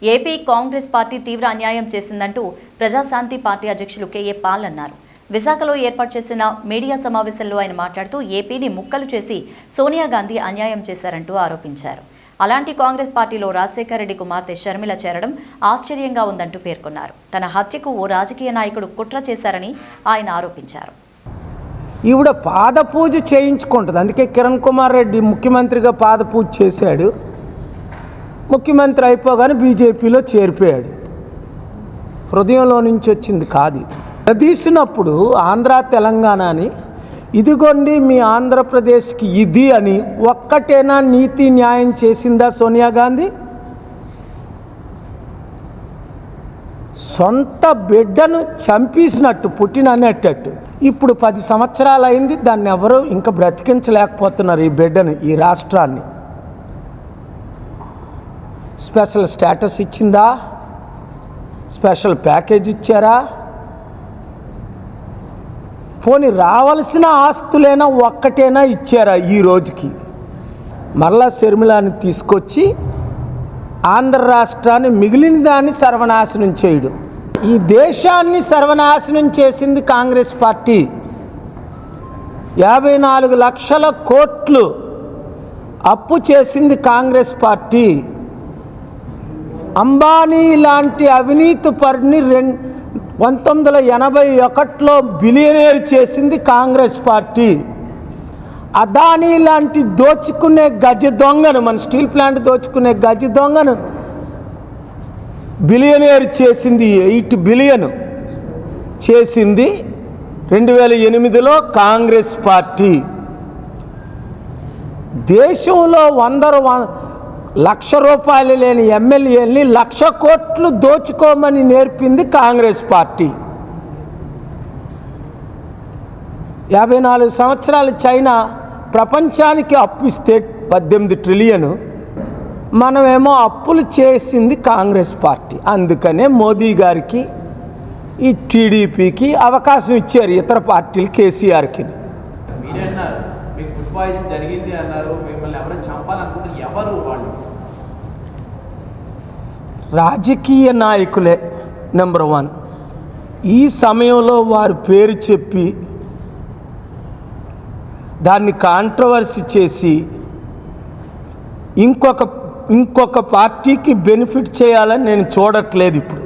AP Congress party తీవ్ర అన్యాయం చేసిందంటూ Praja Shanti party అధ్యక్షులు కేఏ పాల్ అన్నారు. విశాఖలో ఏర్పాటు చేసిన మీడియా సమావేశంలో ఆయన మాట్లాడుతూ ఏపీని ముక్కలు చేసి సోనియా గాంధీ అన్యాయం చేశారంటూ ఆరోపించారు. అలాంటి కాంగ్రెస్ పార్టీలో రాజశేఖర రెడ్డి కుమార్తె షర్మిల చేరడం ఆశ్చర్యంగా ఉందంటూ పేర్కొన్నారు. తన హత్యకు ఓ రాజకీయ నాయకుడు కుట్ర చేశారని ఆయన ఆరోపించారు. ఈవిడ పాదపూజ చేయించుకుంటుంది. అందుకే కిరణ్ కుమార్ రెడ్డి ముఖ్యమంత్రిగా పాదపూజ చేశాడు. ముఖ్యమంత్రి అయిపోగానే బీజేపీలో చేరిపోయాడు. హృదయంలో నుంచి వచ్చింది కాదు. తీసినప్పుడు ఆంధ్ర తెలంగాణ అని ఇదిగోండి మీ ఆంధ్రప్రదేశ్కి ఇది అని ఒక్కటేనా నీతి న్యాయం చేసిందా సోనియా గాంధీ? సొంత బిడ్డను చంపేసినట్టు పుట్టిన అనేటట్టు ఇప్పుడు 10 సంవత్సరాలు అయింది. దాన్ని ఎవరు ఇంకా బ్రతికించలేకపోతున్నారు. ఈ బిడ్డను, ఈ రాష్ట్రాన్ని. స్పెషల్ స్టేటస్ ఇచ్చిందా? స్పెషల్ ప్యాకేజ్ ఇచ్చారా? పోనీ రావాల్సిన ఆస్తులైనా ఒక్కటైనా ఇచ్చారా? ఈ రోజుకి మరలా షర్మిలాని తీసుకొచ్చి ఆంధ్ర రాష్ట్రాన్ని మిగిలిన దాన్ని సర్వనాశనం చేయడం. ఈ దేశాన్ని సర్వనాశనం చేసింది కాంగ్రెస్ పార్టీ. 54 లక్షల కోట్లు అప్పు చేసింది కాంగ్రెస్ పార్టీ. అంబానీ లాంటి అవినీతి పరుని 1981లో బిలియనేర్ చేసింది కాంగ్రెస్ పార్టీ. అదానీ లాంటి దోచుకునే గజ దొంగను, మన స్టీల్ ప్లాంట్ దోచుకునే గజ దొంగను బిలియనేర్ చేసింది. 8 బిలియన్ చేసింది 2008లో కాంగ్రెస్ పార్టీ. దేశంలో 1,00,000 రూపాయలు లేని ఎమ్మెల్యేలని 1,00,000 కోట్లు దోచుకోమని నేర్పింది కాంగ్రెస్ పార్టీ. 54 సంవత్సరాలు చైనా ప్రపంచానికి అప్పు ఇస్తే 18 ట్రిలియన్, మనమేమో అప్పులు చేసింది కాంగ్రెస్ పార్టీ. అందుకనే మోదీ గారికి, ఈ టీడీపీకి అవకాశం ఇచ్చారు, ఇతర పార్టీలు కేసీఆర్కి. రాజకీయ నాయకులే నెంబర్ 1. ఈ సమయంలో వారి పేరు చెప్పి దాన్ని కాంట్రవర్సీ చేసి ఇంకొక పార్టీకి బెనిఫిట్ చేయాలని నేను చూడట్లేదు ఇప్పుడు.